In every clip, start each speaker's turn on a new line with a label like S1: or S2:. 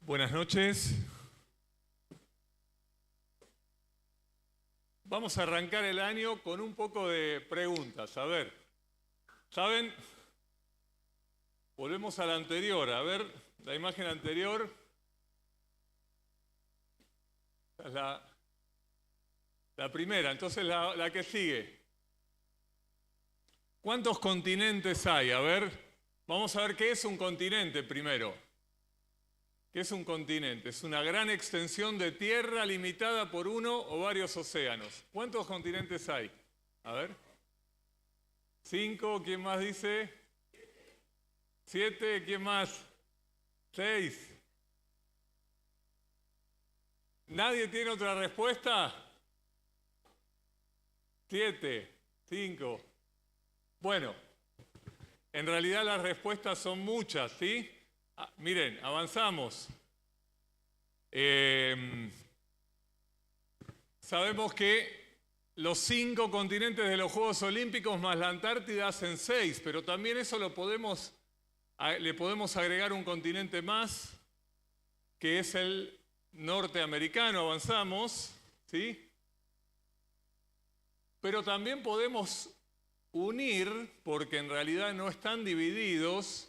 S1: Buenas noches. Vamos a arrancar el año con un poco de preguntas. A ver, ¿saben? Volvemos a la anterior. A ver, la imagen anterior. Es la primera, entonces la que sigue. ¿Cuántos continentes hay? A ver, vamos a ver qué es un continente primero. ¿Qué es un continente? Es una gran extensión de tierra limitada por uno o varios océanos. ¿Cuántos continentes hay? A ver. 5, ¿quién más dice? 7, ¿quién más? 6. ¿Nadie tiene otra respuesta? 7, 5. Bueno, en realidad las respuestas son muchas, ¿sí? Miren, avanzamos. Sabemos que los 5 continentes de los Juegos Olímpicos más la Antártida hacen 6, pero también eso le podemos agregar un continente más, que es el norteamericano. Avanzamos, ¿sí? Pero también podemos unir, porque en realidad no están divididos,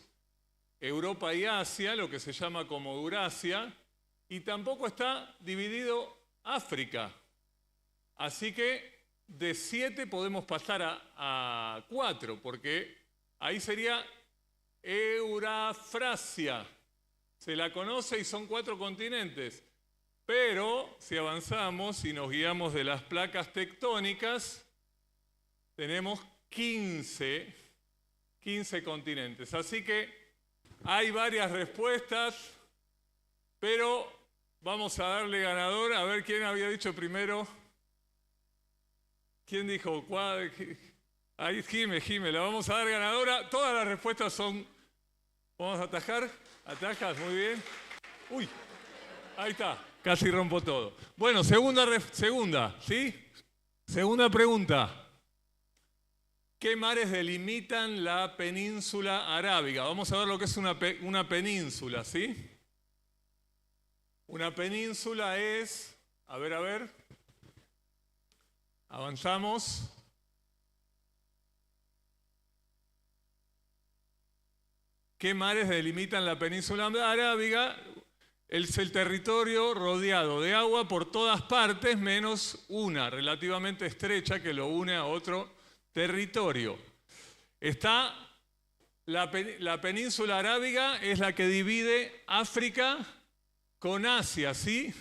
S1: Europa y Asia, lo que se llama como Eurasia, y tampoco está dividido África. Así que de 7 podemos pasar a 4, porque ahí sería Eurafrasia. Se la conoce y son 4 continentes. Pero si avanzamos y nos guiamos de las placas tectónicas, tenemos 15 continentes. Así que hay varias respuestas, pero vamos a darle ganador. A ver quién había dicho primero. ¿Quién dijo? Ahí Jime, la vamos a dar ganadora. Todas las respuestas son... Vamos a atajar. Atajas, muy bien. Uy, ahí está. Casi rompo todo. Bueno, segunda, ¿sí? Segunda pregunta. ¿Qué mares delimitan la península arábiga? Vamos a ver lo que es una península, ¿sí? Una península es... A ver. Avanzamos. ¿Qué mares delimitan la península arábiga? Es el territorio rodeado de agua por todas partes, menos una relativamente estrecha que lo une a otro territorio. Está la península arábiga, es la que divide África con Asia, ¿sí?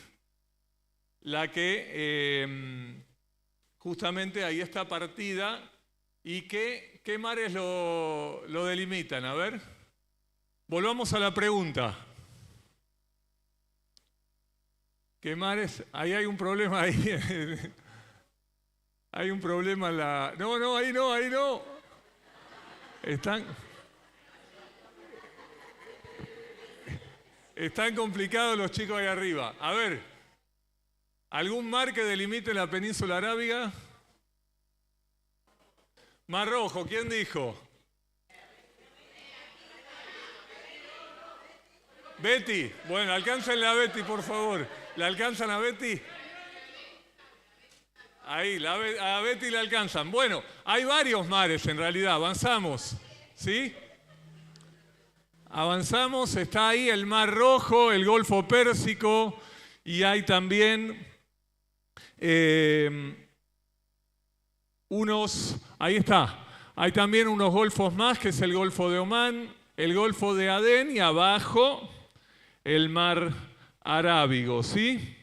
S1: La que justamente ahí está partida. ¿Y qué mares lo delimitan? A ver, volvamos a la pregunta. ¿Qué mares? Ahí hay un problema ahí. Hay un problema en la... No, ahí no. Están complicados los chicos ahí arriba. A ver, ¿algún mar que delimite la península arábiga? Mar Rojo, ¿quién dijo? Betty. Bueno, alcáncenle a Betty, por favor. ¿La alcanzan a Betty? Ahí, a Betty la alcanzan. Bueno, hay varios mares en realidad. Avanzamos, ¿sí? Avanzamos, está ahí el Mar Rojo, el Golfo Pérsico, y hay también ahí está, hay también unos golfos más, que es el Golfo de Omán, el Golfo de Adén, y abajo el Mar Arábigo, ¿sí?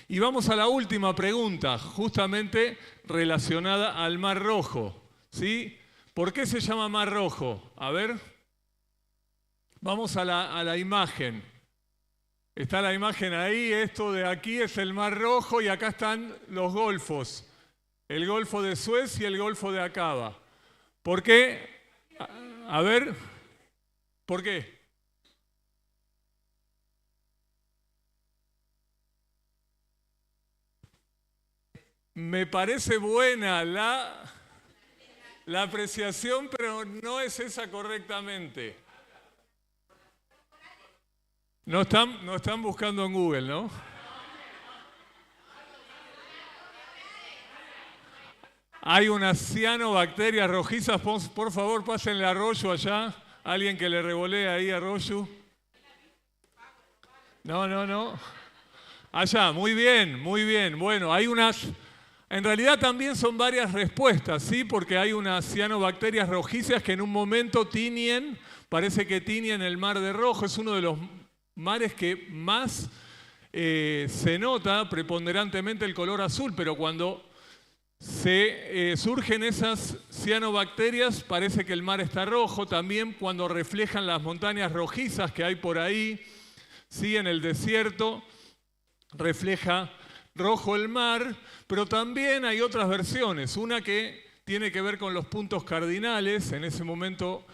S1: Y vamos a la última pregunta, justamente relacionada al Mar Rojo, ¿sí? ¿Por qué se llama Mar Rojo? A ver, vamos a la imagen. Está la imagen ahí, esto de aquí es el Mar Rojo y acá están los golfos. El Golfo de Suez y el Golfo de Aqaba. ¿Por qué? A ver, ¿por qué? Me parece buena la apreciación, pero no es esa correctamente. No están buscando en Google, ¿no? Hay unas cianobacterias rojizas, por favor, pásenle a Royu allá. Alguien que le revolea ahí a Royu. No. Allá, muy bien, muy bien. Bueno, hay unas... En realidad también son varias respuestas, ¿sí? Porque hay unas cianobacterias rojizas que en un momento tiñen, parece que tiñen el mar de rojo. Es uno de los mares que más se nota preponderantemente el color azul, pero cuando surgen esas cianobacterias parece que el mar está rojo. También cuando reflejan las montañas rojizas que hay por ahí, ¿sí? En el desierto refleja rojo el mar, pero también hay otras versiones. Una que tiene que ver con los puntos cardinales. En ese momento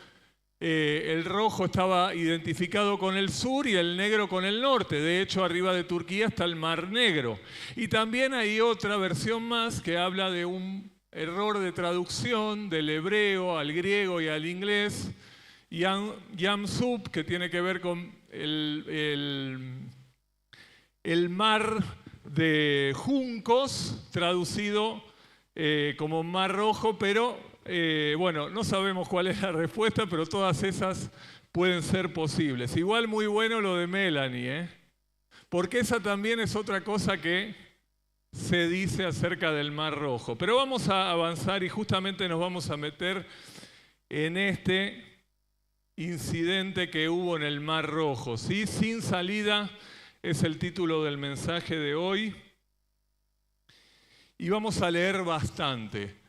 S1: el rojo estaba identificado con el sur y el negro con el norte. De hecho, arriba de Turquía está el Mar Negro. Y también hay otra versión más que habla de un error de traducción del hebreo al griego y al inglés. Yam Suf, que tiene que ver con el mar de juncos, traducido como Mar Rojo, pero bueno, no sabemos cuál es la respuesta, pero todas esas pueden ser posibles. Igual muy bueno lo de Melanie, porque esa también es otra cosa que se dice acerca del Mar Rojo. Pero vamos a avanzar y justamente nos vamos a meter en este incidente que hubo en el Mar Rojo, ¿sí? Sin salida es el título del mensaje de hoy. Y vamos a leer bastante.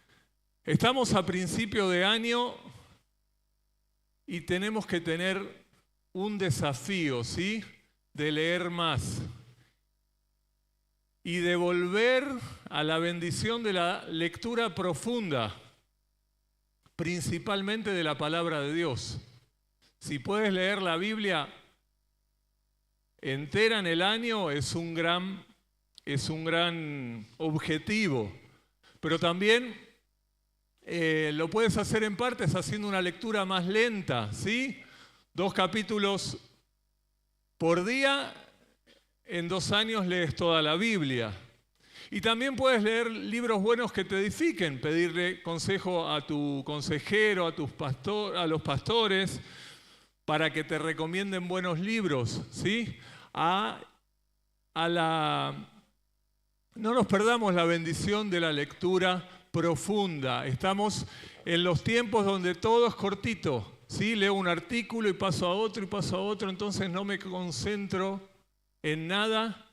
S1: Estamos a principio de año y tenemos que tener un desafío, ¿sí? De leer más y de volver a la bendición de la lectura profunda, principalmente de la palabra de Dios. Si puedes leer la Biblia entera en el año es un gran objetivo, pero también lo puedes hacer en partes haciendo una lectura más lenta, ¿sí? 2 capítulos por día, en 2 años lees toda la Biblia. Y también puedes leer libros buenos que te edifiquen, pedirle consejo a tu consejero, a los pastores, para que te recomienden buenos libros, ¿sí? No nos perdamos la bendición de la lectura profunda. Estamos en los tiempos donde todo es cortito, ¿sí? Leo un artículo y paso a otro, entonces no me concentro en nada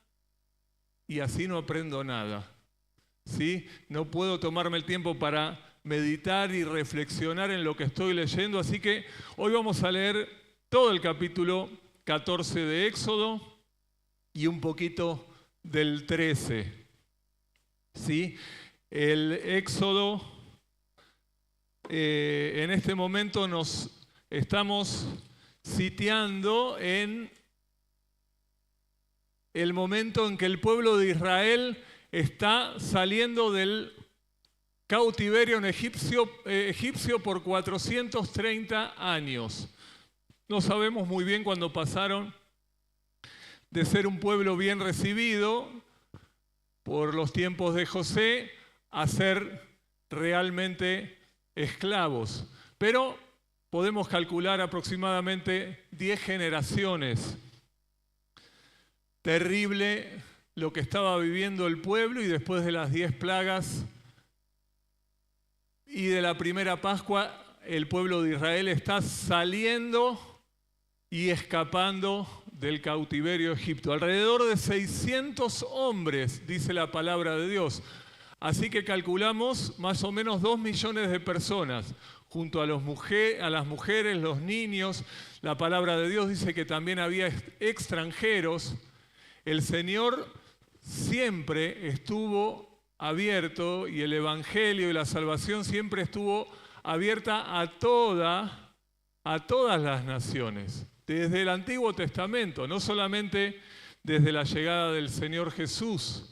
S1: y así no aprendo nada, ¿sí? No puedo tomarme el tiempo para meditar y reflexionar en lo que estoy leyendo, así que hoy vamos a leer todo el capítulo 14 de Éxodo y un poquito del 13. ¿Sí? El Éxodo, en este momento nos estamos sitiando en el momento en que el pueblo de Israel está saliendo del cautiverio en egipcio por 430 años. No sabemos muy bien cuándo pasaron de ser un pueblo bien recibido por los tiempos de José a ser realmente esclavos. Pero podemos calcular aproximadamente 10 generaciones. Terrible lo que estaba viviendo el pueblo, y después de las 10 plagas y de la primera Pascua, el pueblo de Israel está saliendo y escapando del cautiverio de Egipto. Alrededor de 600 hombres, dice la palabra de Dios. Así que calculamos más o menos 2 millones de personas, junto a las mujeres, los niños. La palabra de Dios dice que también había extranjeros. El Señor siempre estuvo abierto, y el Evangelio y la salvación siempre estuvo abierta a todas las naciones. Desde el Antiguo Testamento, no solamente desde la llegada del Señor Jesús.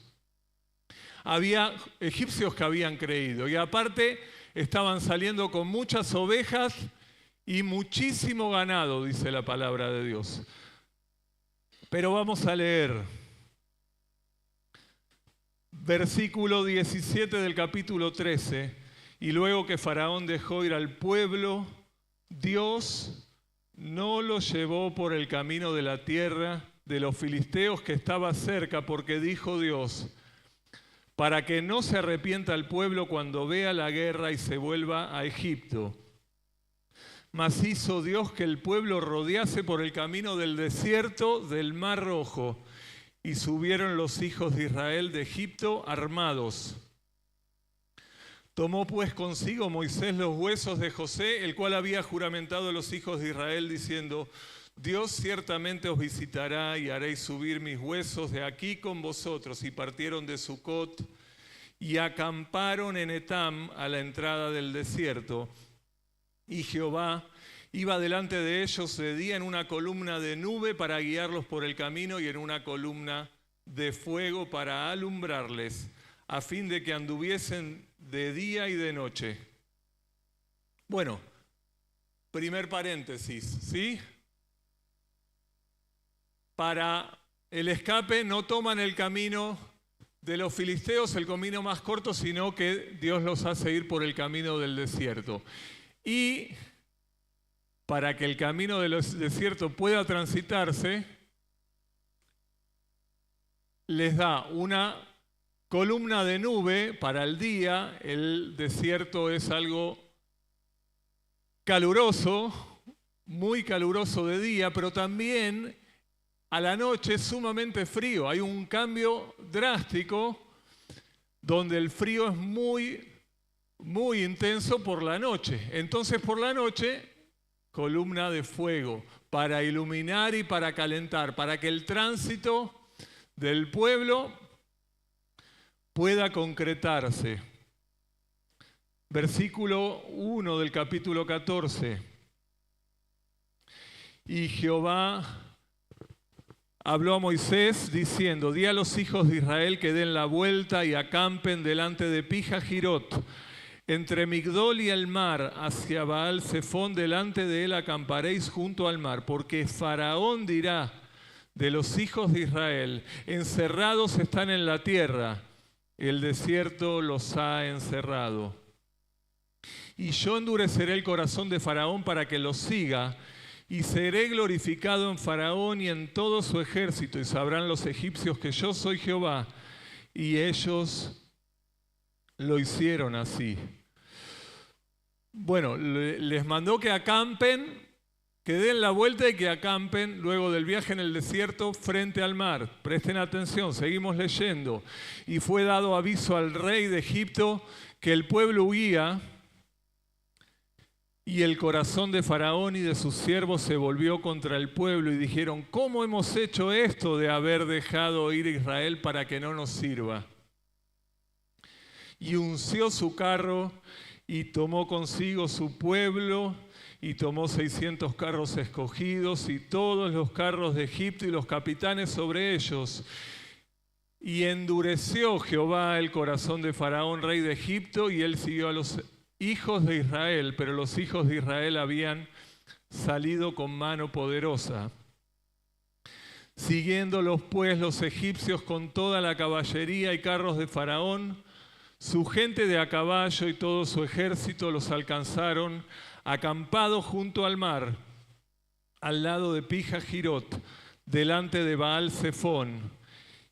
S1: Había egipcios que habían creído, y aparte estaban saliendo con muchas ovejas y muchísimo ganado, dice la palabra de Dios. Pero vamos a leer versículo 17 del capítulo 13. Y luego que Faraón dejó ir al pueblo, Dios no lo llevó por el camino de la tierra de los filisteos que estaba cerca, porque dijo Dios, para que no se arrepienta el pueblo cuando vea la guerra y se vuelva a Egipto. Mas hizo Dios que el pueblo rodease por el camino del desierto del Mar Rojo, y subieron los hijos de Israel de Egipto armados. Tomó pues consigo Moisés los huesos de José, el cual había juramentado a los hijos de Israel, diciendo, Dios ciertamente os visitará y haréis subir mis huesos de aquí con vosotros. Y partieron de Sucot y acamparon en Etam a la entrada del desierto. Y Jehová iba delante de ellos de día en una columna de nube para guiarlos por el camino y en una columna de fuego para alumbrarles, a fin de que anduviesen de día y de noche. Bueno, primer paréntesis, ¿sí? Para el escape no toman el camino de los filisteos, el camino más corto, sino que Dios los hace ir por el camino del desierto. Y para que el camino del desierto pueda transitarse, les da una columna de nube para el día. El desierto es algo caluroso, muy caluroso de día, pero también a la noche es sumamente frío. Hay un cambio drástico donde el frío es muy intenso por la noche. Entonces por la noche, columna de fuego para iluminar y para calentar, para que el tránsito del pueblo pueda concretarse. Versículo 1 del capítulo 14. Y Jehová habló a Moisés diciendo, di a los hijos de Israel que den la vuelta y acampen delante de Pija-Jirot, entre Migdol y el mar, hacia Baal-Zephón, delante de él acamparéis junto al mar, porque Faraón dirá de los hijos de Israel, encerrados están en la tierra, el desierto los ha encerrado. Y yo endureceré el corazón de Faraón para que los siga, y seré glorificado en Faraón y en todo su ejército, y sabrán los egipcios que yo soy Jehová. Y ellos lo hicieron así. Bueno, les mandó que acampen, que den la vuelta y que acampen luego del viaje en el desierto frente al mar. Presten atención, seguimos leyendo. Y fue dado aviso al rey de Egipto que el pueblo huía, y el corazón de Faraón y de sus siervos se volvió contra el pueblo y dijeron, ¿cómo hemos hecho esto de haber dejado ir a Israel para que no nos sirva? Y unció su carro y tomó consigo su pueblo y tomó 600 carros escogidos y todos los carros de Egipto y los capitanes sobre ellos. Y endureció Jehová el corazón de Faraón, rey de Egipto, y él siguió a los hijos de Israel, pero los hijos de Israel habían salido con mano poderosa. Siguiéndolos pues los egipcios con toda la caballería y carros de Faraón, su gente de a caballo y todo su ejército los alcanzaron acampados junto al mar, al lado de Pija-Jirot, delante de Baal-Zephón.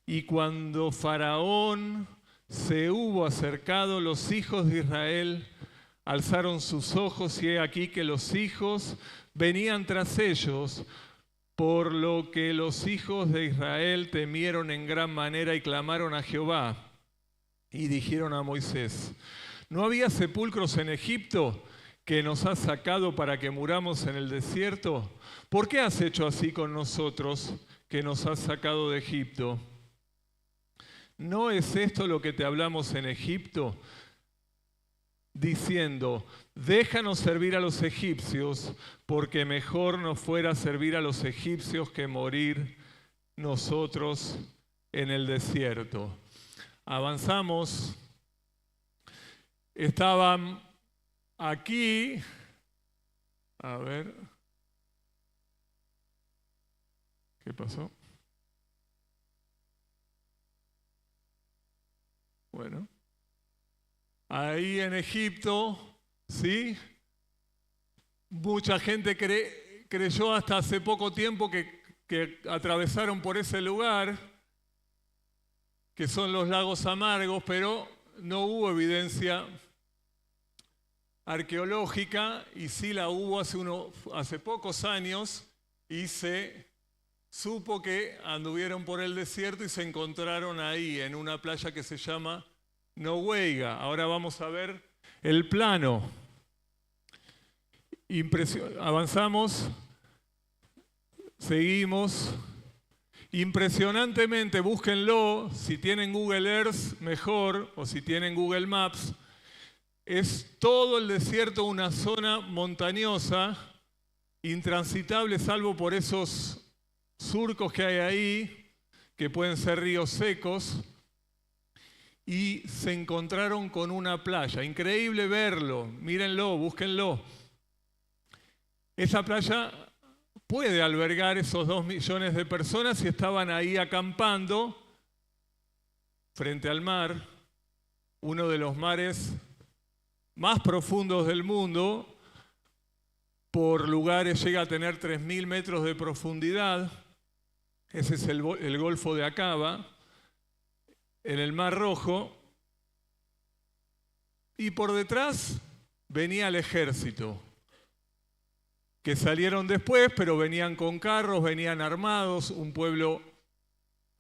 S1: Y cuando Faraón se hubo acercado, los hijos de Israel alzaron sus ojos y he aquí que los hijos venían tras ellos, por lo que los hijos de Israel temieron en gran manera y clamaron a Jehová y dijeron a Moisés, ¿no había sepulcros en Egipto que nos has sacado para que muramos en el desierto? ¿Por qué has hecho así con nosotros que nos has sacado de Egipto? ¿No es esto lo que te hablamos en Egipto? Diciendo, déjanos servir a los egipcios, porque mejor nos fuera servir a los egipcios que morir nosotros en el desierto. Avanzamos. Estaban aquí, a ver, ¿qué pasó? Bueno, ahí en Egipto, ¿sí? Mucha gente creyó hasta hace poco tiempo que atravesaron por ese lugar, que son los lagos amargos, pero no hubo evidencia arqueológica y sí la hubo hace pocos años y se supo que anduvieron por el desierto y se encontraron ahí en una playa que se llama Noweiga. Ahora vamos a ver el plano. Avanzamos, seguimos. Impresionantemente, búsquenlo, si tienen Google Earth mejor o si tienen Google Maps. Es todo el desierto una zona montañosa, intransitable salvo por esos surcos que hay ahí, que pueden ser ríos secos, y se encontraron con una playa. Increíble verlo, mírenlo, búsquenlo. Esa playa puede albergar esos 2 millones de personas y estaban ahí acampando frente al mar, uno de los mares más profundos del mundo. Por lugares llega a tener 3.000 metros de profundidad. Ese es el Golfo de Aqaba, en el Mar Rojo. Y por detrás venía el ejército, que salieron después, pero venían con carros, venían armados, un pueblo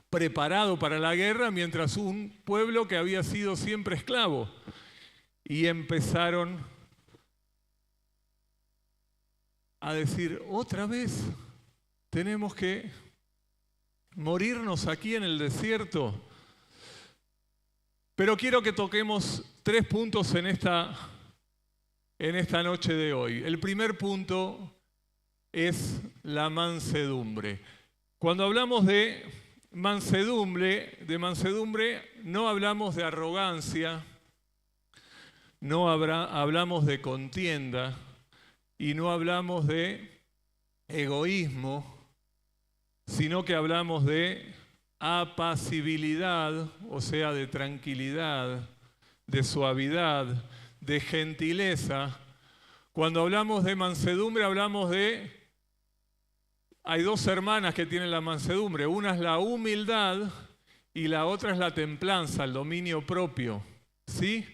S1: preparado para la guerra, mientras un pueblo que había sido siempre esclavo. Y empezaron a decir, otra vez tenemos que morirnos aquí en el desierto. Pero quiero que toquemos 3 puntos en esta noche de hoy. El primer punto es la mansedumbre. Cuando hablamos de mansedumbre no hablamos de arrogancia, no hablamos de contienda y no hablamos de egoísmo, sino que hablamos de apacibilidad, o sea, de tranquilidad, de suavidad, de gentileza. Cuando hablamos de mansedumbre hablamos de... Hay 2 hermanas que tienen la mansedumbre, una es la humildad y la otra es la templanza, el dominio propio, ¿sí?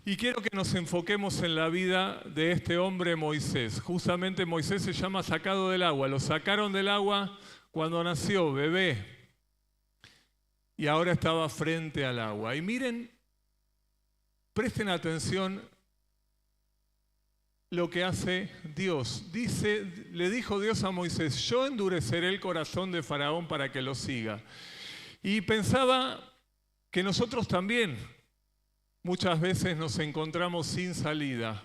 S1: Y quiero que nos enfoquemos en la vida de este hombre Moisés. Justamente Moisés se llama sacado del agua. Lo sacaron del agua cuando nació, bebé. Y ahora estaba frente al agua. Y miren, presten atención lo que hace Dios. Le dijo Dios a Moisés, yo endureceré el corazón de Faraón para que lo siga. Y pensaba que nosotros también muchas veces nos encontramos sin salida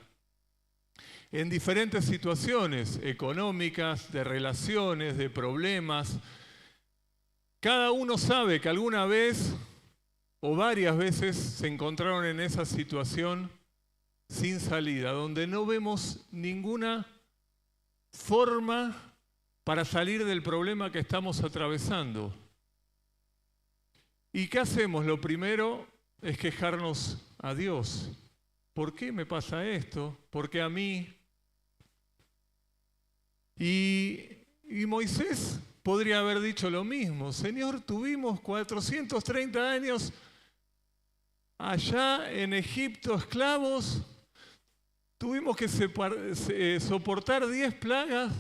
S1: en diferentes situaciones económicas, de relaciones, de problemas. Cada uno sabe que alguna vez o varias veces se encontraron en esa situación sin salida, donde no vemos ninguna forma para salir del problema que estamos atravesando. ¿Y qué hacemos? Lo primero es quejarnos a Dios. ¿Por qué me pasa esto? ¿Por qué a mí? Y Moisés podría haber dicho lo mismo. Señor, tuvimos 430 años allá en Egipto esclavos, tuvimos que soportar 10 plagas,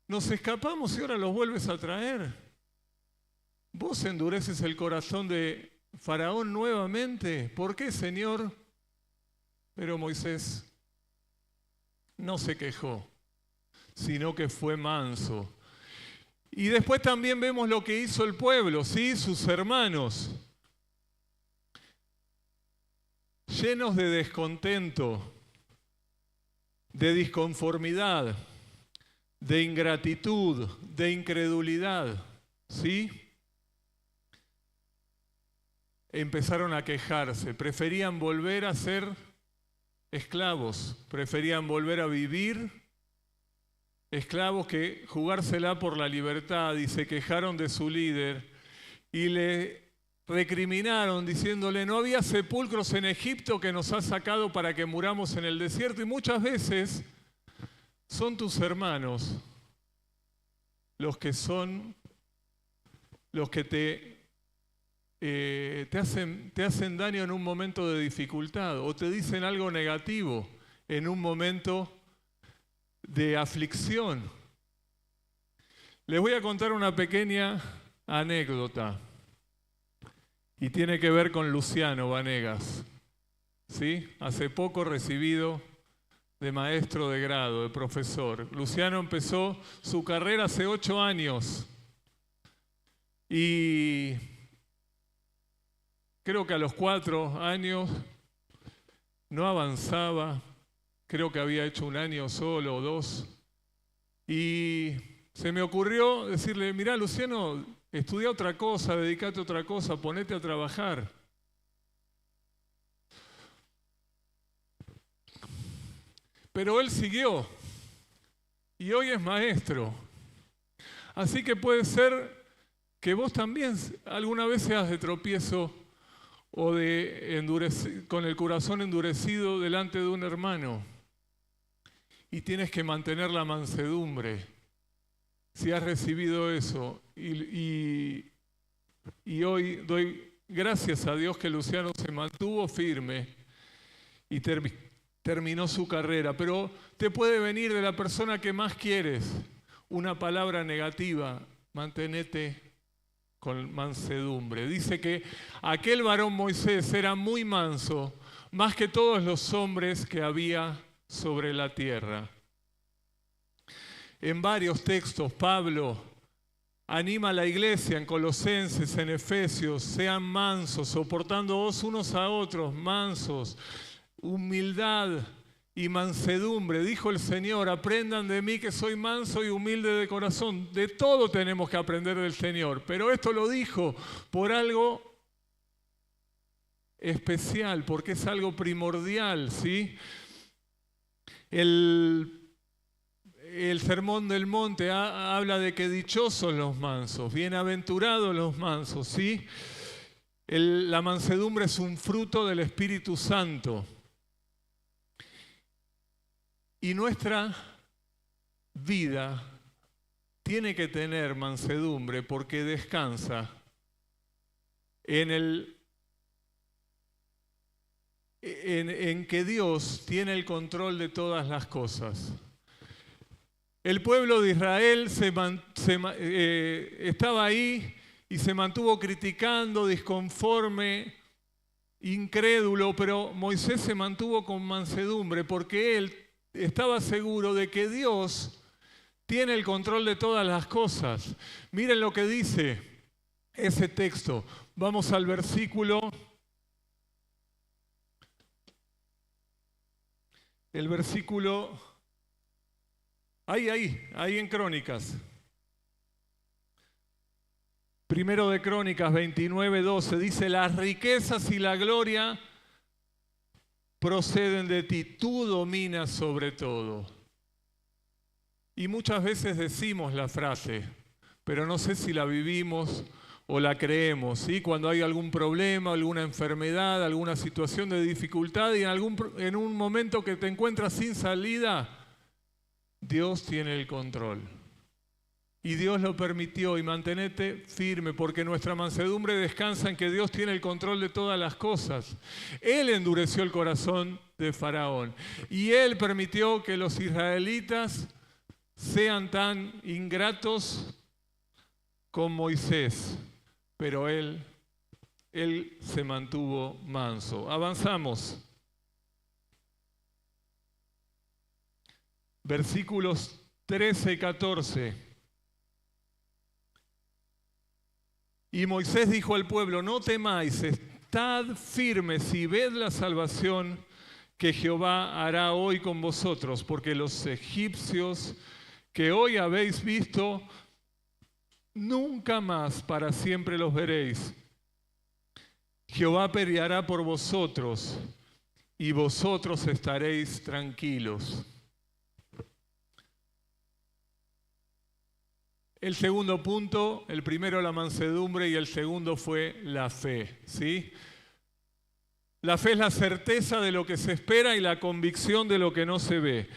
S1: nos escapamos y ahora los vuelves a traer. Vos endureces el corazón de Faraón nuevamente. ¿Por qué, Señor? Pero Moisés no se quejó, sino que fue manso. Y después también vemos lo que hizo el pueblo, ¿sí? Sus hermanos, llenos de descontento, de disconformidad, de ingratitud, de incredulidad, ¿sí? Empezaron a quejarse, preferían volver a ser esclavos, preferían volver a vivir esclavos que jugársela por la libertad, y se quejaron de su líder y le recriminaron diciéndole, no había sepulcros en Egipto que nos has sacado para que muramos en el desierto. Y muchas veces son tus hermanos los que te hacen daño en un momento de dificultad o te dicen algo negativo en un momento de aflicción. Les voy a contar una pequeña anécdota y tiene que ver con Luciano Vanegas, ¿sí? Hace poco recibido de maestro de grado, de profesor. Luciano empezó su carrera hace 8 años y creo que a los 4 años no avanzaba, creo que había hecho 1 año solo o 2 y se me ocurrió decirle, mirá Luciano, estudia otra cosa, dedícate a otra cosa, ponete a trabajar. Pero él siguió y hoy es maestro. Así que puede ser que vos también alguna vez seas de tropiezo o con el corazón endurecido delante de un hermano y tienes que mantener la mansedumbre. Si has recibido eso y hoy doy gracias a Dios que Luciano se mantuvo firme y terminó su carrera, pero te puede venir de la persona que más quieres una palabra negativa, mantenete con mansedumbre. Dice que aquel varón Moisés era muy manso, más que todos los hombres que había sobre la tierra. En varios textos, Pablo anima a la iglesia en Colosenses, en Efesios, sean mansos, soportándoos unos a otros, mansos, humildad y mansedumbre. Dijo el Señor, aprendan de mí que soy manso y humilde de corazón. De todo tenemos que aprender del Señor, pero esto lo dijo por algo especial, porque es algo primordial, ¿sí? El Sermón del Monte habla de que dichosos los mansos, bienaventurados los mansos, ¿sí? La mansedumbre es un fruto del Espíritu Santo. Y nuestra vida tiene que tener mansedumbre porque descansa en que Dios tiene el control de todas las cosas. El pueblo de Israel estaba ahí y se mantuvo criticando, disconforme, incrédulo, pero Moisés se mantuvo con mansedumbre porque él estaba seguro de que Dios tiene el control de todas las cosas. Miren lo que dice ese texto. Vamos al versículo. El versículo. Ahí en Crónicas. Primero de Crónicas 29:12 dice: las riquezas y la gloria proceden de ti, tú dominas sobre todo. Y muchas veces decimos la frase, pero no sé si la vivimos o la creemos, ¿sí? Cuando hay algún problema, alguna enfermedad, alguna situación de dificultad y en un momento que te encuentras sin salida, Dios tiene el control. Y Dios lo permitió y mantenete firme porque nuestra mansedumbre descansa en que Dios tiene el control de todas las cosas. Él endureció el corazón de Faraón y Él permitió que los israelitas sean tan ingratos con Moisés, pero Él se mantuvo manso. Avanzamos. Versículos 13 y 14. Y Moisés dijo al pueblo: no temáis, estad firmes y ved la salvación que Jehová hará hoy con vosotros, porque los egipcios que hoy habéis visto, nunca más para siempre los veréis. Jehová peleará por vosotros y vosotros estaréis tranquilos. el segundo punto, el primero la mansedumbre y el segundo fue la fe, ¿sí? La fe es la certeza de lo que se espera y la convicción de lo que no se ve.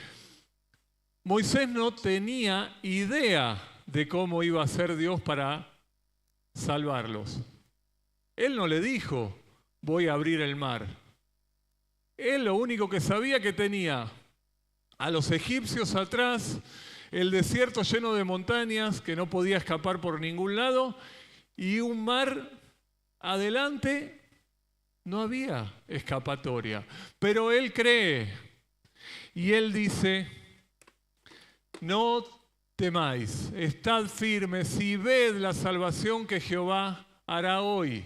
S1: Moisés no tenía idea de cómo iba a ser Dios para salvarlos. Él no le dijo, voy a abrir el mar. Él lo único que sabía que tenía a los egipcios atrás, el desierto lleno de montañas que no podía escapar por ningún lado y un mar adelante. No había escapatoria, pero él cree y él dice, no temáis, estad firmes y ved la salvación que Jehová hará hoy.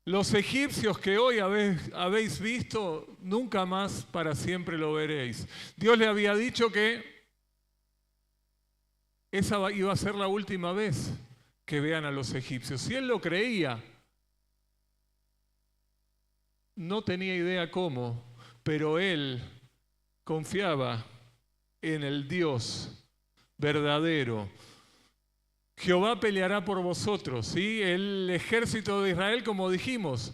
S1: Los egipcios que hoy habéis visto, nunca más para siempre lo veréis. Dios le había dicho que esa iba a ser la última vez que vean a los egipcios. Si él lo creía, no tenía idea cómo, pero él confiaba en el Dios verdadero. Jehová peleará por vosotros, ¿sí? El ejército de Israel, como dijimos,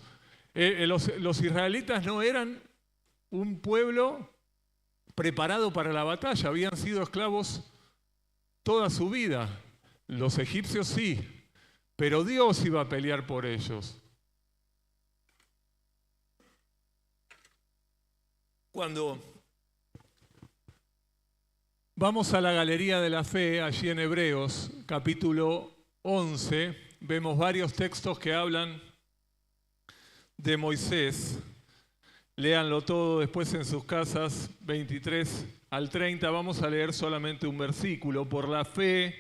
S1: los israelitas no eran un pueblo preparado para la batalla, habían sido esclavos toda su vida. Los egipcios sí, pero Dios iba a pelear por ellos. Cuando vamos a la Galería de la Fe, allí en Hebreos, capítulo 11, vemos varios textos que hablan de Moisés. Léanlo todo después en sus casas, 23 al 30. Vamos a leer solamente un versículo. Por la fe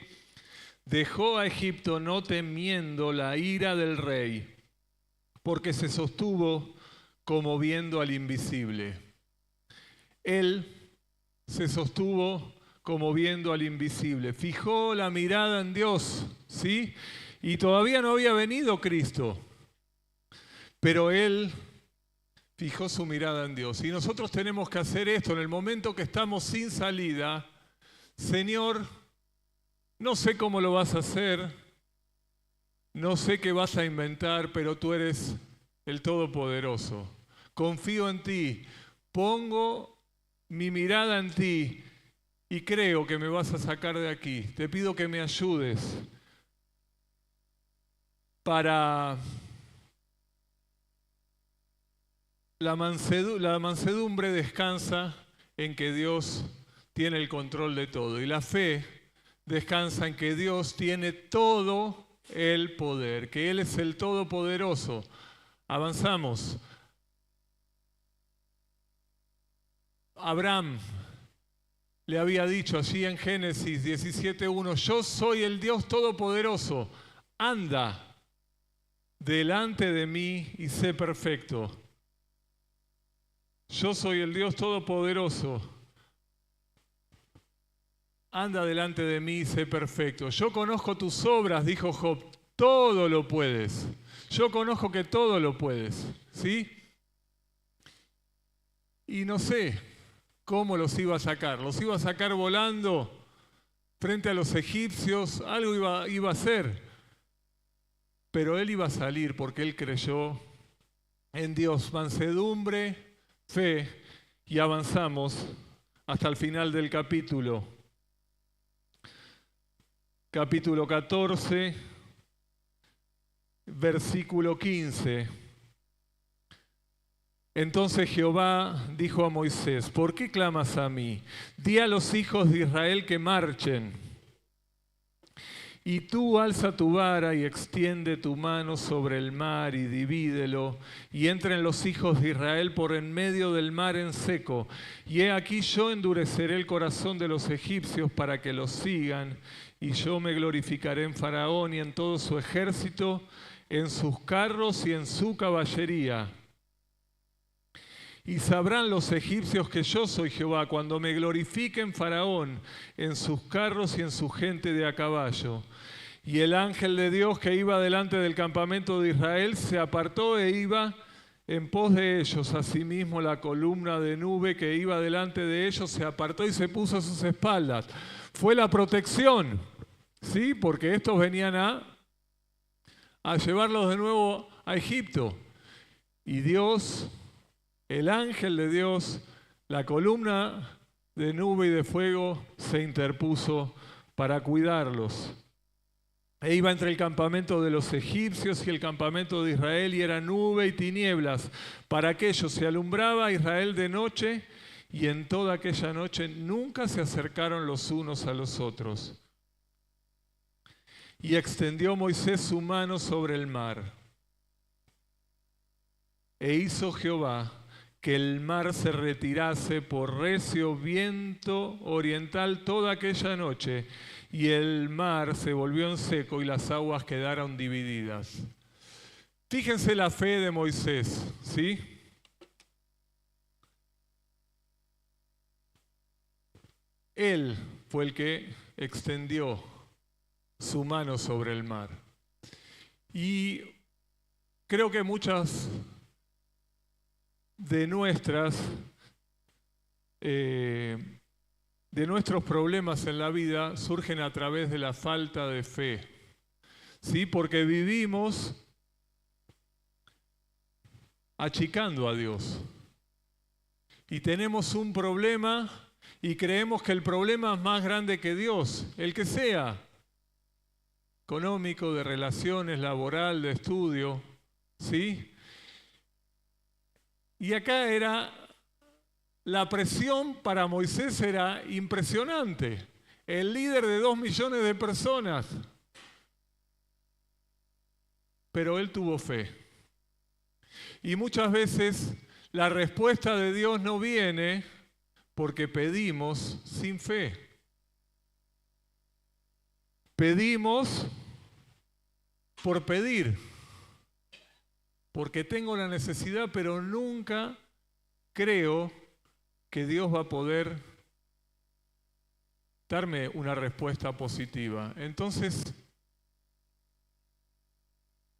S1: dejó a Egipto no temiendo la ira del rey, porque se sostuvo como viendo al invisible. Él se sostuvo como viendo al invisible. Fijó la mirada en Dios, ¿sí? Y todavía no había venido Cristo. Pero él fijó su mirada en Dios. Y nosotros tenemos que hacer esto en el momento que estamos sin salida. Señor, no sé cómo lo vas a hacer, no sé qué vas a inventar, pero tú eres el Todopoderoso. Confío en ti, pongo mi mirada en ti y creo que me vas a sacar de aquí. Te pido que me ayudes para la mansedumbre descansa en que Dios tiene el control de todo y la fe descansa en que Dios tiene todo el poder, que Él es el Todopoderoso. Avanzamos. Abraham le había dicho allí en Génesis 17:1, yo soy el Dios Todopoderoso, anda delante de mí y sé perfecto. Yo soy el Dios Todopoderoso, anda delante de mí y sé perfecto. Yo conozco tus obras, dijo Job, todo lo puedes. Yo conozco que todo lo puedes, ¿sí? Y no sé cómo los iba a sacar. Los iba a sacar volando frente a los egipcios, algo iba a hacer. Pero él iba a salir porque él creyó en Dios. Mansedumbre, fe, y avanzamos hasta el final del capítulo. Capítulo 14, versículo 15. Entonces Jehová dijo a Moisés, ¿por qué clamas a mí? Di a los hijos de Israel que marchen. Y tú alza tu vara y extiende tu mano sobre el mar y divídelo, y entren los hijos de Israel por en medio del mar en seco. Y he aquí yo endureceré el corazón de los egipcios para que los sigan, y yo me glorificaré en Faraón y en todo su ejército, en sus carros y en su caballería. Y sabrán los egipcios que yo soy Jehová cuando me glorifique en Faraón, en sus carros y en su gente de a caballo. Y el ángel de Dios que iba delante del campamento de Israel se apartó e iba en pos de ellos. Asimismo la columna de nube que iba delante de ellos se apartó y se puso a sus espaldas. Fue la protección Sí, porque estos venían a llevarlos de nuevo a Egipto. Y Dios, el ángel de Dios, la columna de nube y de fuego se interpuso para cuidarlos. E iba entre el campamento de los egipcios y el campamento de Israel, y era nube y tinieblas. Para aquellos se alumbraba a Israel de noche, y en toda aquella noche nunca se acercaron los unos a los otros. Y extendió Moisés su mano sobre el mar. E hizo Jehová que el mar se retirase por recio viento oriental toda aquella noche, y el mar se volvió en seco y las aguas quedaron divididas. Fíjense la fe de Moisés, ¿sí? Él fue el que extendió su mano sobre el mar. Y creo que muchas de nuestros problemas en la vida surgen a través de la falta de fe, ¿sí? Porque vivimos achicando a Dios y tenemos un problema y creemos que el problema es más grande que Dios, el que sea, económico, de relaciones, laboral, de estudio, ¿sí? Y acá la presión para Moisés era impresionante. El líder de 2 millones de personas. Pero él tuvo fe. Y muchas veces la respuesta de Dios no viene porque pedimos sin fe. Pedimos por pedir. Porque tengo la necesidad, pero nunca creo que Dios va a poder darme una respuesta positiva. Entonces,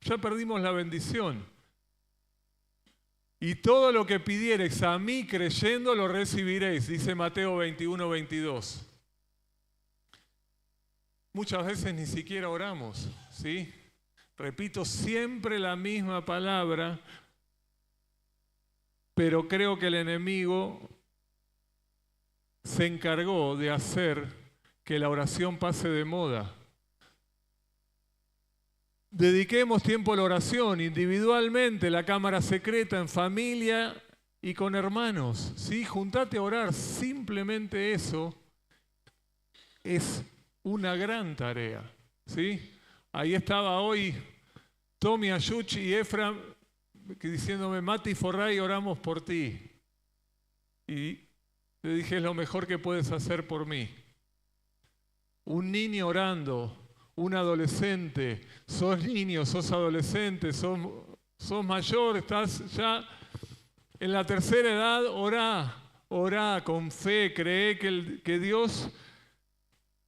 S1: ya perdimos la bendición. Y todo lo que pidiereis a mí creyendo lo recibiréis, dice Mateo 21, 22. Muchas veces ni siquiera oramos, ¿sí? Repito siempre la misma palabra, pero creo que el enemigo se encargó de hacer que la oración pase de moda. Dediquemos tiempo a la oración, individualmente, la cámara secreta, en familia y con hermanos. ¿Sí? Juntate a orar, simplemente eso es una gran tarea. ¿Sí? Ahí estaba hoy Tommy Ayuch y Efra diciéndome, Mati Forray, oramos por ti. Y le dije, es lo mejor que puedes hacer por mí. Un niño orando, un adolescente, sos niño, sos adolescente, sos mayor, estás ya en la tercera edad, orá con fe, cree que Dios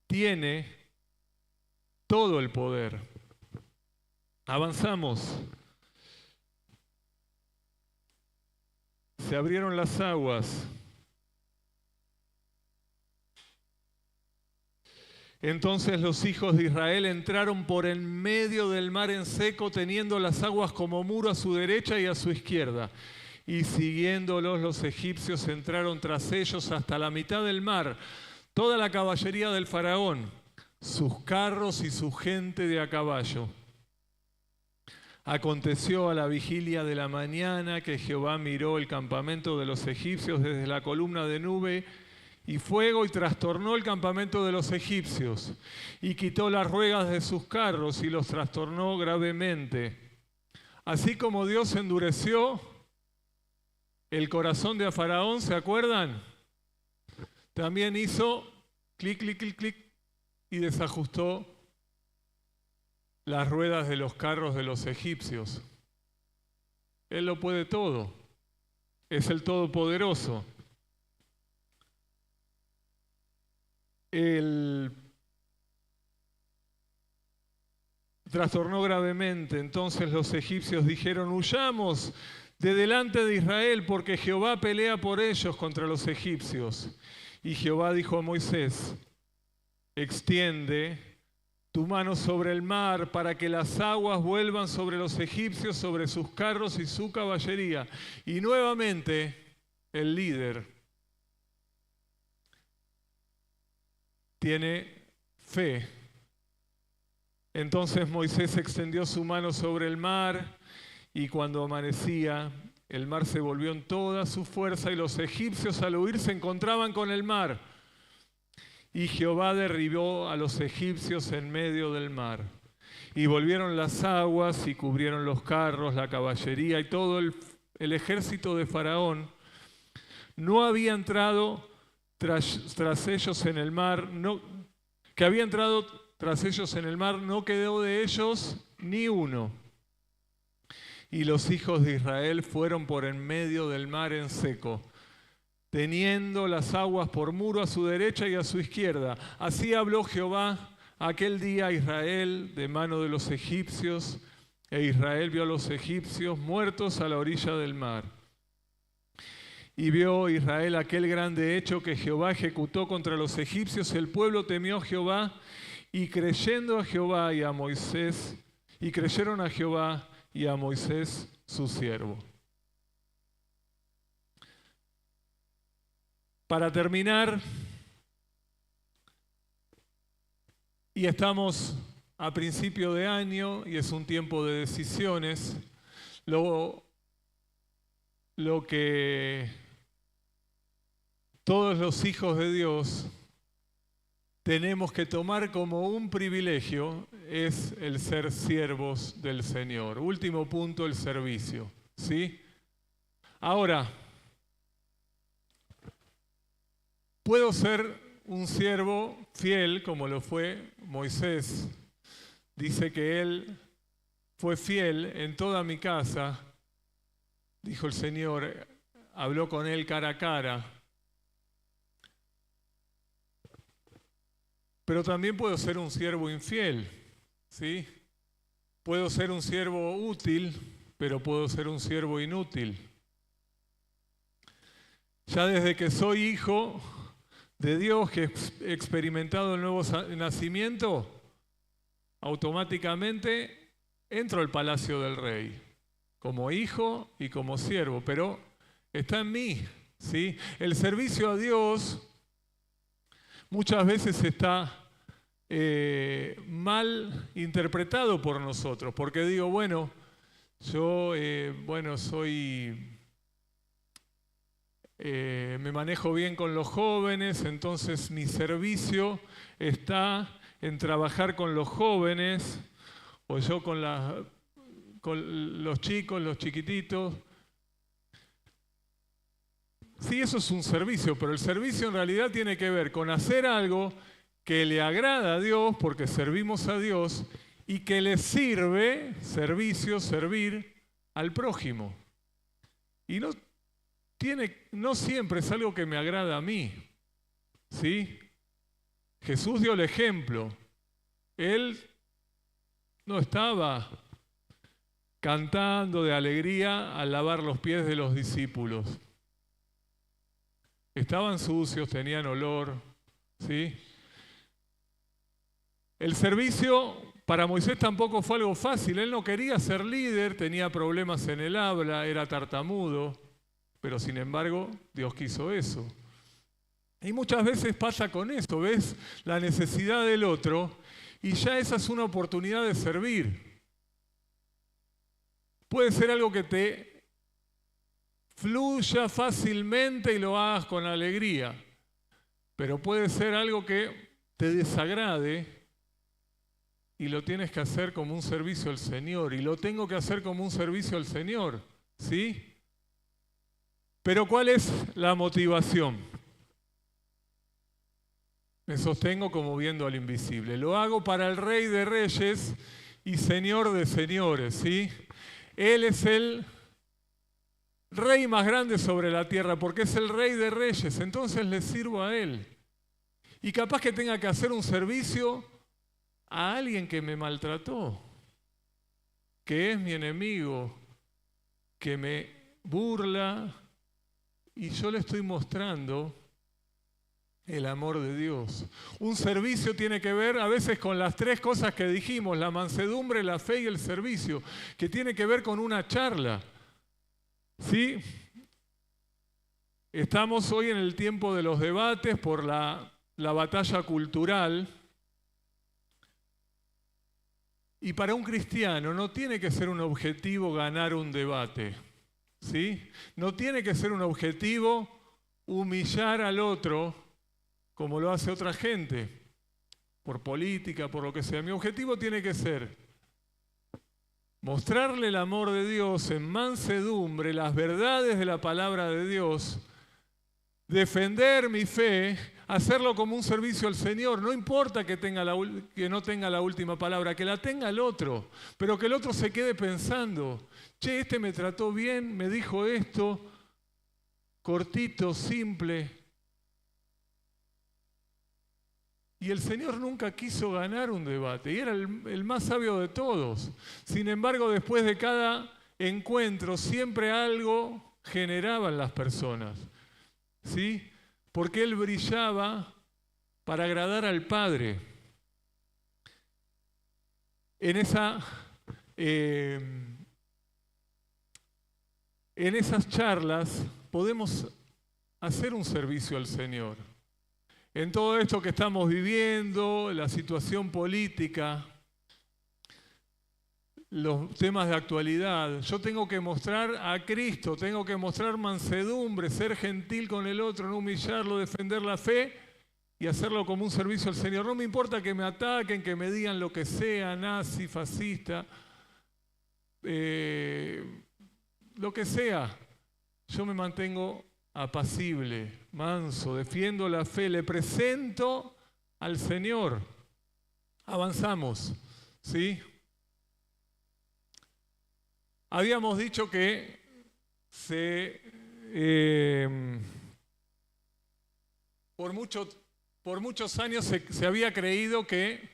S1: tiene todo el poder. Avanzamos. Se abrieron las aguas. Entonces los hijos de Israel entraron por en medio del mar en seco, teniendo las aguas como muro a su derecha y a su izquierda. Y siguiéndolos los egipcios entraron tras ellos hasta la mitad del mar, toda la caballería del faraón, sus carros y su gente de a caballo. Aconteció a la vigilia de la mañana que Jehová miró el campamento de los egipcios desde la columna de nube y fuego y trastornó el campamento de los egipcios y quitó las ruedas de sus carros y los trastornó gravemente. Así como Dios endureció el corazón de Faraón, ¿se acuerdan? También hizo clic, clic, clic, clic y desajustó las ruedas de los carros de los egipcios. Él lo puede todo. Es el Todopoderoso. Él trastornó gravemente. Entonces los egipcios dijeron, huyamos de delante de Israel, porque Jehová pelea por ellos contra los egipcios. Y Jehová dijo a Moisés, extiende tu mano sobre el mar para que las aguas vuelvan sobre los egipcios, sobre sus carros y su caballería. Y nuevamente el líder tiene fe. Entonces Moisés extendió su mano sobre el mar y cuando amanecía, el mar se volvió en toda su fuerza y los egipcios al huir se encontraban con el mar. Y Jehová derribó a los egipcios en medio del mar. Y volvieron las aguas y cubrieron los carros, la caballería y todo el ejército de Faraón. No había entrado tras ellos en el mar, que había entrado tras ellos en el mar, no quedó de ellos ni uno. Y los hijos de Israel fueron por en medio del mar en seco, teniendo las aguas por muro a su derecha y a su izquierda. Así habló Jehová aquel día a Israel de mano de los egipcios, e Israel vio a los egipcios muertos a la orilla del mar. Y vio Israel aquel grande hecho que Jehová ejecutó contra los egipcios. El pueblo temió a Jehová y creyendo a Jehová y a Moisés, y creyeron a Jehová y a Moisés su siervo. Para terminar, y estamos a principio de año y es un tiempo de decisiones, lo que todos los hijos de Dios tenemos que tomar como un privilegio es el ser siervos del Señor. Último punto, el servicio, ¿sí? Ahora, puedo ser un siervo fiel como lo fue Moisés. Dice que él fue fiel en toda mi casa, dijo el Señor, habló con él cara a cara. Pero también puedo ser un siervo infiel, ¿sí? Puedo ser un siervo útil, pero puedo ser un siervo inútil. Ya desde que soy hijo de Dios, que he experimentado el nuevo nacimiento, automáticamente entro al palacio del rey, como hijo y como siervo, pero está en mí, ¿sí? El servicio a Dios muchas veces está mal interpretado por nosotros, porque digo, bueno, yo me manejo bien con los jóvenes, entonces mi servicio está en trabajar con los jóvenes, o yo con los chicos, los chiquititos. Sí, eso es un servicio, pero el servicio en realidad tiene que ver con hacer algo que le agrada a Dios, porque servimos a Dios, y que le sirve, servir al prójimo. Y no siempre es algo que me agrada a mí, ¿sí? Jesús dio el ejemplo. Él no estaba cantando de alegría al lavar los pies de los discípulos. Estaban sucios, tenían olor, ¿sí? El servicio para Moisés tampoco fue algo fácil. Él no quería ser líder, tenía problemas en el habla, era tartamudo, pero sin embargo Dios quiso eso. Y muchas veces pasa con eso, ves la necesidad del otro y ya esa es una oportunidad de servir. Puede ser algo que te fluya fácilmente y lo hagas con alegría, pero puede ser algo que te desagrade y lo tienes que hacer como un servicio al Señor, y lo tengo que hacer como un servicio al Señor, ¿sí? Pero ¿cuál es la motivación? Me sostengo como viendo al invisible. Lo hago para el Rey de Reyes y Señor de Señores, ¿sí? Él es el Rey más grande sobre la tierra, porque es el Rey de Reyes, entonces le sirvo a Él. Y capaz que tenga que hacer un servicio a alguien que me maltrató, que es mi enemigo, que me burla, y yo le estoy mostrando El amor de Dios. Un servicio tiene que ver a veces con las tres cosas que dijimos, la mansedumbre, la fe y el servicio, que tiene que ver con una charla. ¿Sí? Estamos hoy en el tiempo de los debates por la batalla cultural. Y para un cristiano no tiene que ser un objetivo ganar un debate. ¿Sí? No tiene que ser un objetivo humillar al otro como lo hace otra gente, por política, por lo que sea. Mi objetivo tiene que ser mostrarle el amor de Dios en mansedumbre, las verdades de la palabra de Dios, defender mi fe, hacerlo como un servicio al Señor. No importa que no tenga la última palabra, que la tenga el otro, pero que el otro se quede pensando, che, este me trató bien, me dijo esto, cortito, simple. Y el Señor nunca quiso ganar un debate, y era el más sabio de todos. Sin embargo, después de cada encuentro, siempre algo generaba en las personas. ¿Sí? Porque Él brillaba para agradar al Padre. En esas charlas podemos hacer un servicio al Señor. En todo esto que estamos viviendo, la situación política, los temas de actualidad, yo tengo que mostrar a Cristo, tengo que mostrar mansedumbre, ser gentil con el otro, no humillarlo, defender la fe y hacerlo como un servicio al Señor. No me importa que me ataquen, que me digan lo que sea, nazi, fascista, lo que sea. Yo me mantengo apacible, manso, defiendo la fe, le presento al Señor. Avanzamos, ¿sí? Habíamos dicho que por muchos años se había creído que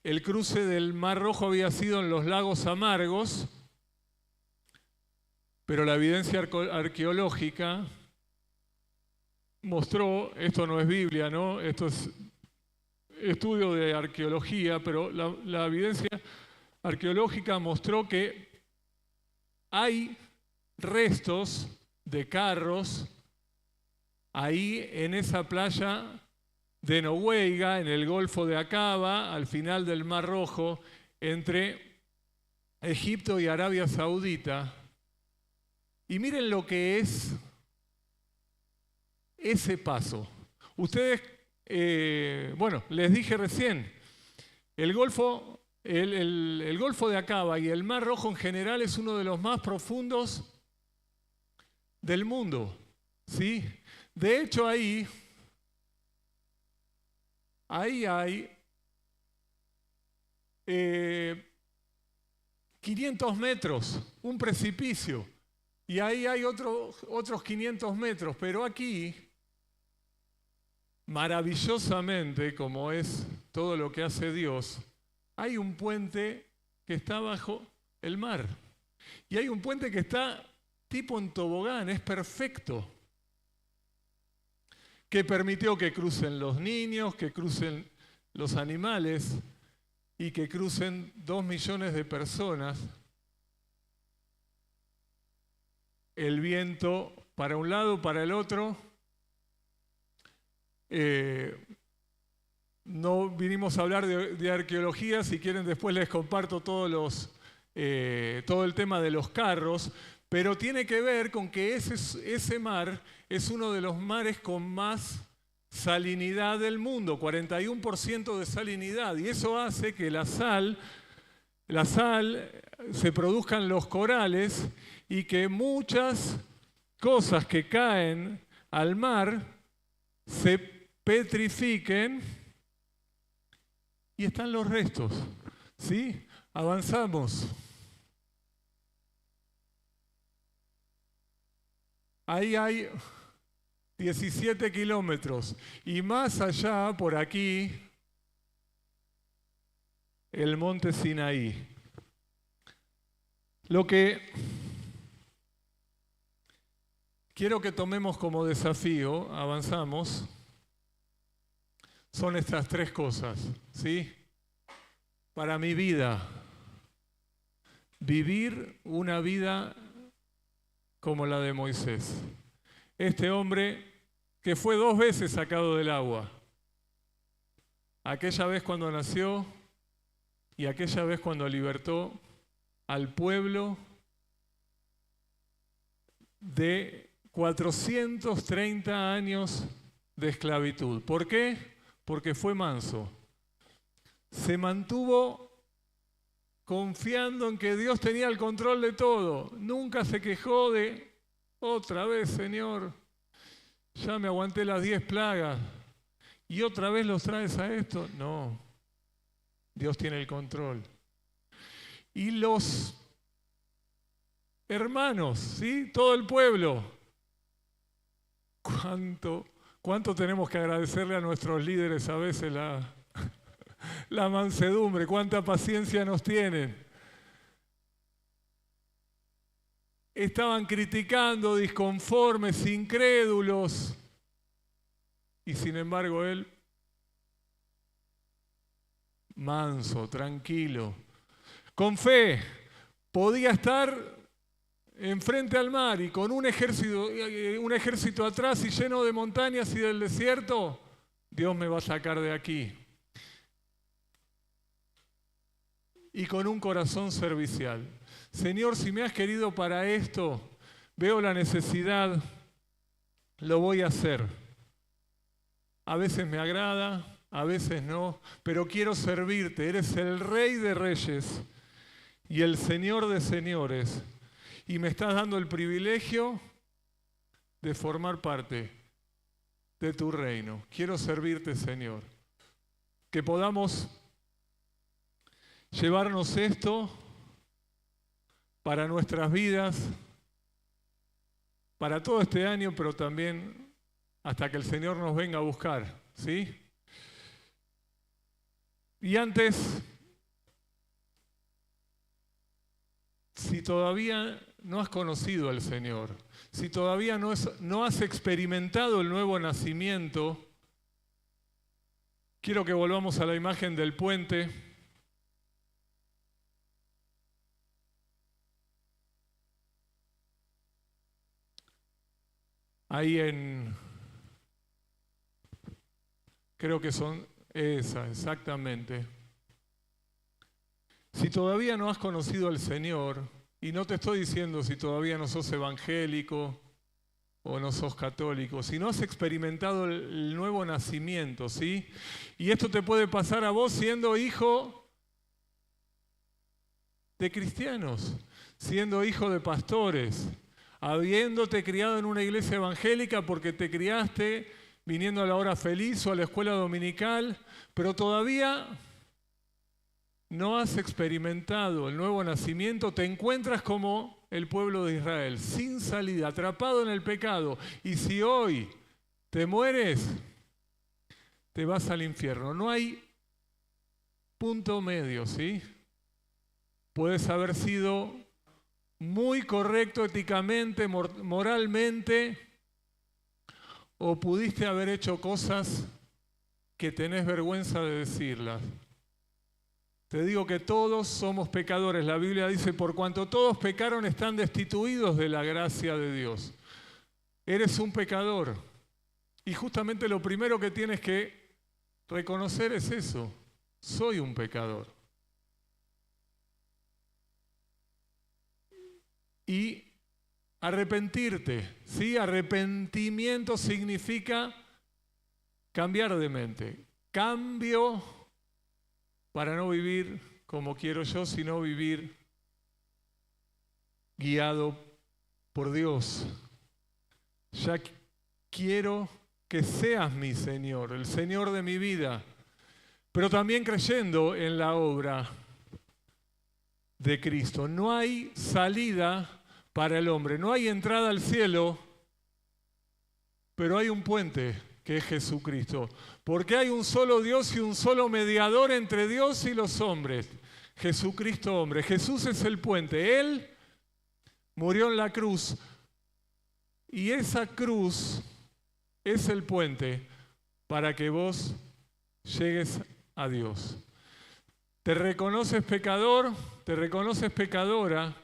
S1: el cruce del Mar Rojo había sido en los lagos amargos, pero la evidencia arqueológica mostró, esto no es Biblia, ¿no? Esto es estudio de arqueología, pero la evidencia arqueológica mostró que hay restos de carros ahí en esa playa de Nogueiga, en el Golfo de Aqaba, al final del Mar Rojo, entre Egipto y Arabia Saudita. Y miren lo que es ese paso. Ustedes, les dije recién, el Golfo de Aqaba y el Mar Rojo en general es uno de los más profundos del mundo, ¿sí? De hecho, ahí hay 500 metros, un precipicio. Y ahí hay otros 500 metros, pero aquí, maravillosamente, como es todo lo que hace Dios, hay un puente que está bajo el mar. Y hay un puente que está tipo en tobogán, es perfecto. Que permitió que crucen los niños, que crucen los animales y que crucen 2 millones de personas. El viento para un lado, para el otro. No vinimos a hablar de arqueología, si quieren después les comparto todo el tema de los carros, pero tiene que ver con que ese mar es uno de los mares con más salinidad del mundo, 41% de salinidad, y eso hace que la sal se produzcan los corales y que muchas cosas que caen al mar se petrifiquen y están los restos. ¿Sí? Avanzamos. Ahí hay 17 kilómetros y más allá, por aquí, el monte Sinaí. Lo que quiero que tomemos como desafío, avanzamos, son estas tres cosas, ¿sí? Para mi vida, vivir una vida como la de Moisés. Este hombre que fue 2 veces sacado del agua. Aquella vez cuando nació y aquella vez cuando libertó al pueblo de 430 años de esclavitud. ¿Por qué? Porque fue manso. Se mantuvo confiando en que Dios tenía el control de todo. Nunca se quejó de, otra vez, Señor, ya me aguanté las 10 plagas y otra vez los traes a esto. No, Dios tiene el control. Y los hermanos, ¿sí? Todo el pueblo. ¿Cuánto tenemos que agradecerle a nuestros líderes a veces la mansedumbre? ¿Cuánta paciencia nos tienen? Estaban criticando, disconformes, incrédulos. Y sin embargo él, manso, tranquilo, con fe, podía estar enfrente al mar y con un ejército atrás y lleno de montañas y del desierto, Dios me va a sacar de aquí. Y con un corazón servicial. Señor, si me has querido para esto, veo la necesidad, lo voy a hacer. A veces me agrada, a veces no, pero quiero servirte. Eres el Rey de Reyes y el Señor de Señores. Y me estás dando el privilegio de formar parte de tu reino. Quiero servirte, Señor. Que podamos llevarnos esto para nuestras vidas, para todo este año, pero también hasta que el Señor nos venga a buscar, ¿sí? Y antes, si todavía no has conocido al Señor, si todavía no has experimentado el nuevo nacimiento, quiero que volvamos a la imagen del puente. Ahí creo que son esas, exactamente. Si todavía no has conocido al Señor, y no te estoy diciendo si todavía no sos evangélico o no sos católico, si no has experimentado el nuevo nacimiento, ¿sí? Y esto te puede pasar a vos siendo hijo de cristianos, siendo hijo de pastores, habiéndote criado en una iglesia evangélica porque te criaste viniendo a la hora feliz o a la escuela dominical, pero todavía no has experimentado el nuevo nacimiento, te encuentras como el pueblo de Israel, sin salida, atrapado en el pecado. Y si hoy te mueres, te vas al infierno. No hay punto medio, ¿sí? Puedes haber sido muy correcto éticamente, moralmente, o pudiste haber hecho cosas que tenés vergüenza de decirlas. Te digo que todos somos pecadores. La Biblia dice, por cuanto todos pecaron, están destituidos de la gracia de Dios. Eres un pecador. Y justamente lo primero que tienes que reconocer es eso. Soy un pecador. Y arrepentirte, ¿sí? Arrepentimiento significa cambiar de mente. Cambio para no vivir como quiero yo, sino vivir guiado por Dios. Ya quiero que seas mi Señor, el Señor de mi vida, pero también creyendo en la obra de Cristo. No hay salida para el hombre, no hay entrada al cielo, pero hay un puente que es Jesucristo. Porque hay un solo Dios y un solo mediador entre Dios y los hombres. Jesucristo hombre. Jesús es el puente. Él murió en la cruz. Y esa cruz es el puente para que vos llegues a Dios. Te reconoces pecador, te reconoces pecadora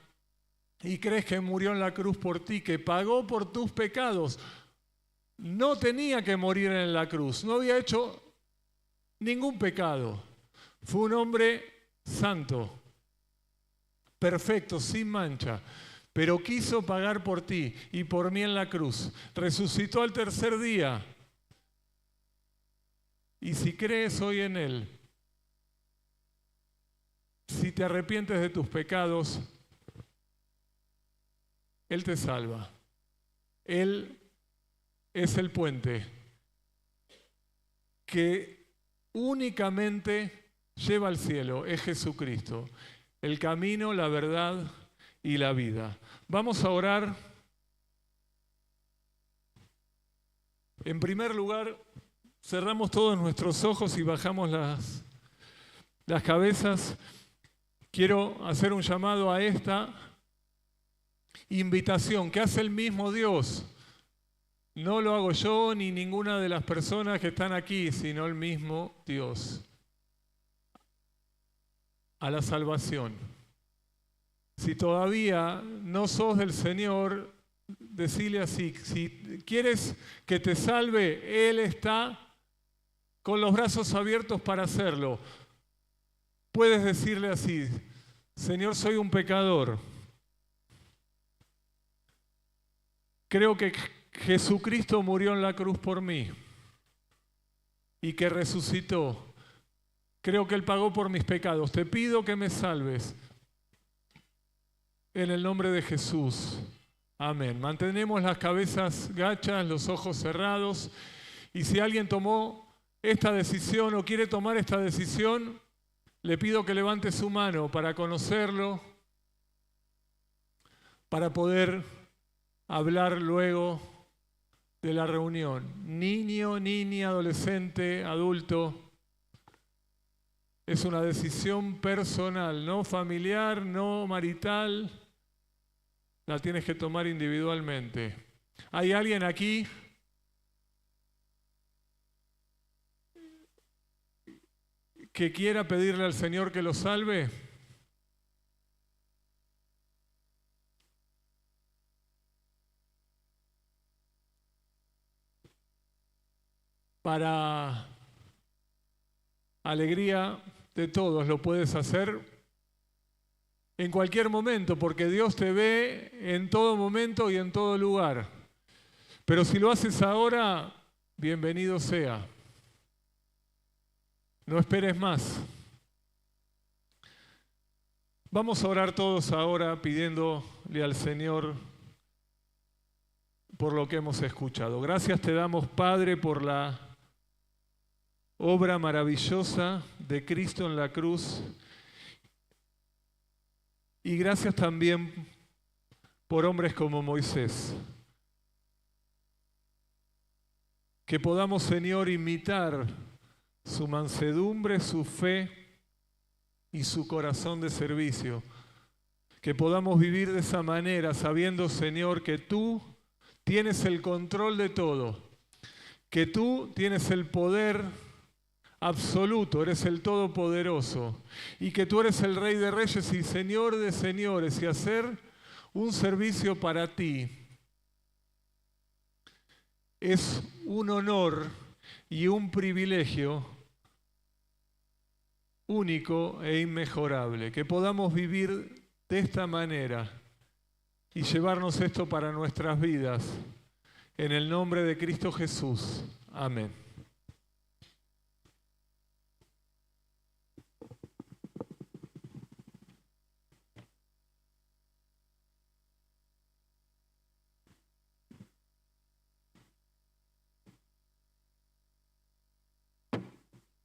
S1: y crees que murió en la cruz por ti, que pagó por tus pecados. No tenía que morir en la cruz, no había hecho ningún pecado. Fue un hombre santo, perfecto, sin mancha, pero quiso pagar por ti y por mí en la cruz. Resucitó al tercer día. Y si crees hoy en Él, si te arrepientes de tus pecados, Él te salva. Él es el puente que únicamente lleva al cielo, es Jesucristo, el camino, la verdad y la vida. Vamos a orar. En primer lugar, cerramos todos nuestros ojos y bajamos las cabezas. Quiero hacer un llamado a esta invitación que hace el mismo Dios. No lo hago yo ni ninguna de las personas que están aquí, sino el mismo Dios. A la salvación. Si todavía no sos del Señor, decile así: si quieres que te salve, Él está con los brazos abiertos para hacerlo. Puedes decirle así: Señor, soy un pecador. Creo que Jesucristo murió en la cruz por mí y que resucitó. Creo que Él pagó por mis pecados. Te pido que me salves. En el nombre de Jesús. Amén. Mantenemos las cabezas gachas, los ojos cerrados. Y si alguien tomó esta decisión o quiere tomar esta decisión, le pido que levante su mano para conocerlo, para poder hablar luego de la reunión. Niño, niña, adolescente, adulto. Es una decisión personal, no familiar, no marital. La tienes que tomar individualmente. ¿Hay alguien aquí que quiera pedirle al Señor que lo salve? Para alegría de todos lo puedes hacer en cualquier momento, porque Dios te ve en todo momento y en todo lugar. Pero si lo haces ahora, bienvenido sea. No esperes más. Vamos a orar todos ahora pidiéndole al Señor por lo que hemos escuchado. Gracias te damos, Padre, por la obra maravillosa de Cristo en la cruz. Y gracias también por hombres como Moisés. Que podamos, Señor, imitar su mansedumbre, su fe y su corazón de servicio. Que podamos vivir de esa manera, sabiendo, Señor, que tú tienes el control de todo. Que tú tienes el poder absoluto, eres el Todopoderoso, y que tú eres el Rey de Reyes y Señor de Señores, y hacer un servicio para ti es un honor y un privilegio único e inmejorable. Que podamos vivir de esta manera y llevarnos esto para nuestras vidas, en el nombre de Cristo Jesús. Amén.